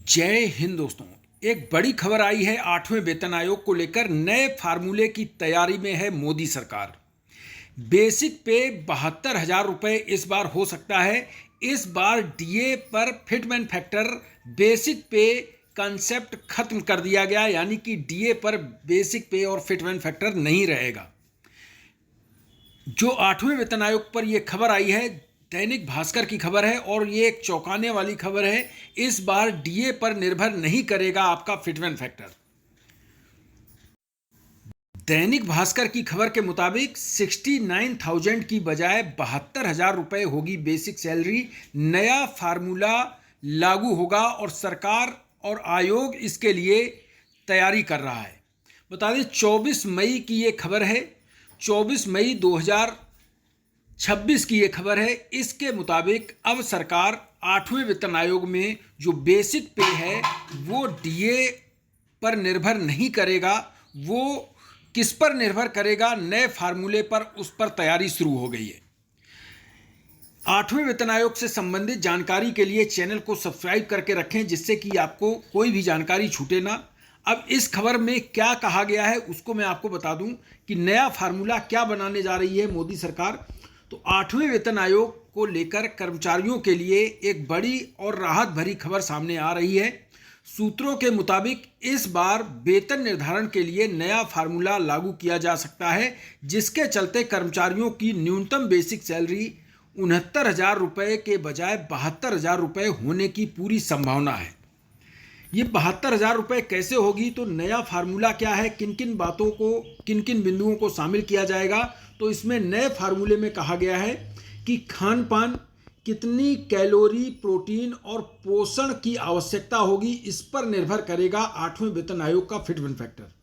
जय हिंद दोस्तों। एक बड़ी खबर आई है 8वें वेतन आयोग को लेकर। नए फार्मूले की तैयारी में है मोदी सरकार। बेसिक पे 72,000 रुपये इस बार हो सकता है। इस बार डीए पर फिटमेन फैक्टर बेसिक पे कंसेप्ट खत्म कर दिया गया, यानी कि डीए पर बेसिक पे और फिटमेन फैक्टर नहीं रहेगा। जो 8वें वेतन आयोग पर यह खबर आई है, दैनिक भास्कर की खबर है और ये एक चौंकाने वाली खबर है। इस बार डीए पर निर्भर नहीं करेगा आपका फिटमेन फैक्टर। दैनिक भास्कर की खबर के मुताबिक 69,000 की बजाय 72,000 रुपये होगी बेसिक सैलरी। नया फार्मूला लागू होगा और सरकार और आयोग इसके लिए तैयारी कर रहा है। बता दें 24 मई की ये खबर है। 24 मई 2026 की ये खबर है। इसके मुताबिक अब सरकार 8वें वेतन आयोग में जो बेसिक पे है वो डीए पर निर्भर नहीं करेगा। वो किस पर निर्भर करेगा? नए फार्मूले पर, उस पर तैयारी शुरू हो गई है। 8वें वेतन आयोग से संबंधित जानकारी के लिए चैनल को सब्सक्राइब करके रखें, जिससे कि आपको कोई भी जानकारी छूटे ना। अब इस खबर में क्या कहा गया है उसको मैं आपको बता दूं कि नया फार्मूला क्या बनाने जा रही है मोदी सरकार। तो 8वें वेतन आयोग को लेकर कर्मचारियों के लिए एक बड़ी और राहत भरी खबर सामने आ रही है। सूत्रों के मुताबिक इस बार वेतन निर्धारण के लिए नया फार्मूला लागू किया जा सकता है, जिसके चलते कर्मचारियों की न्यूनतम बेसिक सैलरी 69,000 रुपये के बजाय 72,000 रुपये होने की पूरी संभावना है। ये 72,000 रुपये कैसे होगी? तो नया फार्मूला क्या है, किन किन बातों को, किन किन बिंदुओं को शामिल किया जाएगा? तो इसमें नए फार्मूले में कहा गया है कि खान पान, कितनी कैलोरी, प्रोटीन और पोषण की आवश्यकता होगी, इस पर निर्भर करेगा 8वें वेतन आयोग का फिटमेन फैक्टर।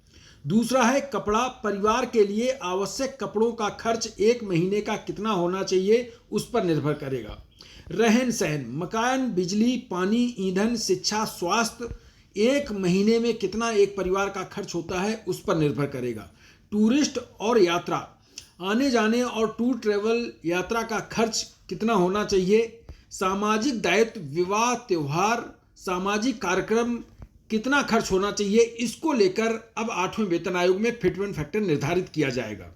दूसरा है कपड़ा, परिवार के लिए आवश्यक कपड़ों का खर्च एक महीने का कितना होना चाहिए, उस पर निर्भर करेगा। रहन सहन, मकान, बिजली, पानी, ईंधन, शिक्षा, स्वास्थ्य, एक महीने में कितना एक परिवार का खर्च होता है, उस पर निर्भर करेगा। टूरिस्ट और यात्रा, आने जाने और टूर ट्रेवल यात्रा का खर्च कितना होना चाहिए। सामाजिक दायित्व, विवाह, त्यौहार, सामाजिक कार्यक्रम, कितना खर्च होना चाहिए, इसको लेकर अब 8वें वेतन आयोग में फिटमेन फैक्टर निर्धारित किया जाएगा।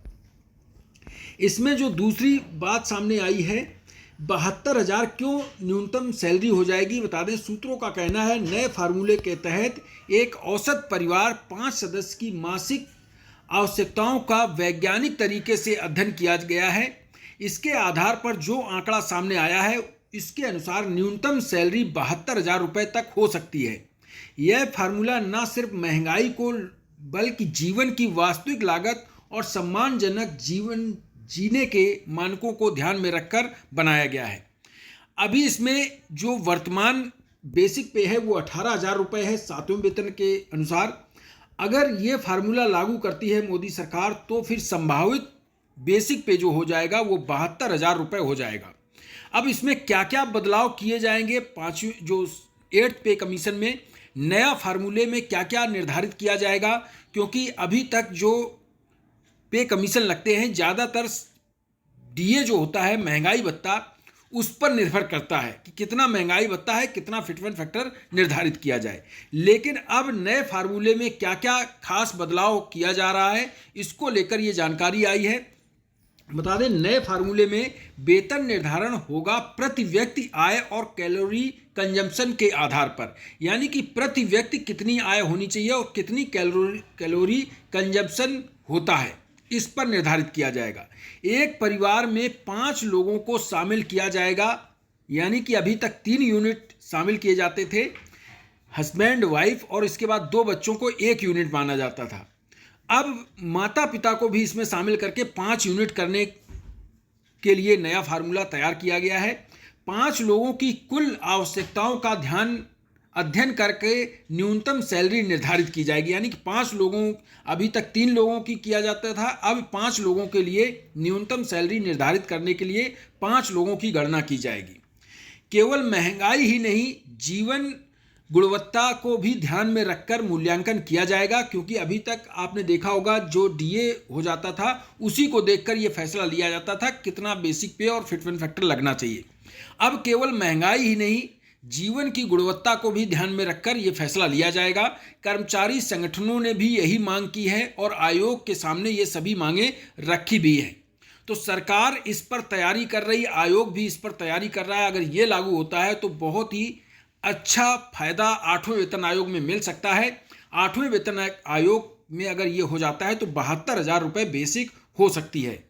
इसमें जो दूसरी बात सामने आई है, 72,000 क्यों न्यूनतम सैलरी हो जाएगी? बता दें सूत्रों का कहना है नए फार्मूले के तहत एक औसत परिवार 5 सदस्य की मासिक आवश्यकताओं का वैज्ञानिक तरीके से अध्ययन किया गया है। इसके आधार पर जो आंकड़ा सामने आया है, इसके अनुसार न्यूनतम सैलरी 72,000 रुपये तक हो सकती है। यह फार्मूला न सिर्फ महंगाई को बल्कि जीवन की वास्तविक लागत और सम्मानजनक जीवन जीने के मानकों को ध्यान में रखकर बनाया गया है। अभी इसमें जो वर्तमान बेसिक पे है वो 18,000 रुपये है 7वें वेतन के अनुसार। अगर ये फार्मूला लागू करती है मोदी सरकार, तो फिर संभावित बेसिक पे जो हो जाएगा वो 72,000 रुपये हो जाएगा। अब इसमें क्या क्या बदलाव किए जाएंगे, 5वीं जो 8th पे कमीशन में नया फार्मूले में क्या क्या निर्धारित किया जाएगा? क्योंकि अभी तक जो पे कमीशन लगते हैं ज़्यादातर डीए जो होता है, महंगाई भत्ता, उस पर निर्भर करता है कि कितना महंगाई भत्ता है, कितना फिटमेन फैक्टर निर्धारित किया जाए। लेकिन अब नए फार्मूले में क्या क्या खास बदलाव किया जा रहा है, इसको लेकर ये जानकारी आई है। बता दें नए फार्मूले में वेतन निर्धारण होगा प्रति व्यक्ति आय और कैलोरी कंजम्पशन के आधार पर, यानी कि प्रति व्यक्ति कितनी आय होनी चाहिए और कितनी कैलोरी कंजम्पशन होता है, इस पर निर्धारित किया जाएगा। एक परिवार में 5 लोगों को शामिल किया जाएगा, यानी कि अभी तक 3 यूनिट शामिल किए जाते थे, हस्बैंड वाइफ, और इसके बाद 2 बच्चों को 1 यूनिट माना जाता था। अब माता पिता को भी इसमें शामिल करके 5 यूनिट करने के लिए नया फार्मूला तैयार किया गया है। 5 लोगों की कुल आवश्यकताओं का अध्ययन करके न्यूनतम सैलरी निर्धारित की जाएगी, यानी कि 5 लोगों, अभी तक 3 लोगों की किया जाता था, अब 5 लोगों के लिए न्यूनतम सैलरी निर्धारित करने के लिए 5 लोगों की गणना की जाएगी। केवल महंगाई ही नहीं, जीवन गुणवत्ता को भी ध्यान में रखकर मूल्यांकन किया जाएगा, क्योंकि अभी तक आपने देखा होगा जो डीए हो जाता था उसी को देखकर यह फैसला लिया जाता था कितना बेसिक पे और फिटमेन फैक्टर लगना चाहिए। अब केवल महंगाई ही नहीं, जीवन की गुणवत्ता को भी ध्यान में रखकर ये फैसला लिया जाएगा। कर्मचारी संगठनों ने भी यही मांग की है और आयोग के सामने ये सभी मांगे रखी भी है। तो सरकार इस पर तैयारी कर रही, आयोग भी इस पर तैयारी कर रहा है। अगर ये लागू होता है तो बहुत ही अच्छा फायदा 8वें वेतन आयोग में मिल सकता है। 8वें वेतन आयोग में अगर ये हो जाता है तो 72,000 रुपये बेसिक हो सकती है।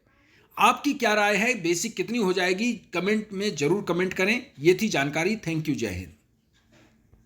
आपकी क्या राय है, बेसिक कितनी हो जाएगी? कमेंट में जरूर कमेंट करें। ये थी जानकारी। थैंक यू, जय हिंद।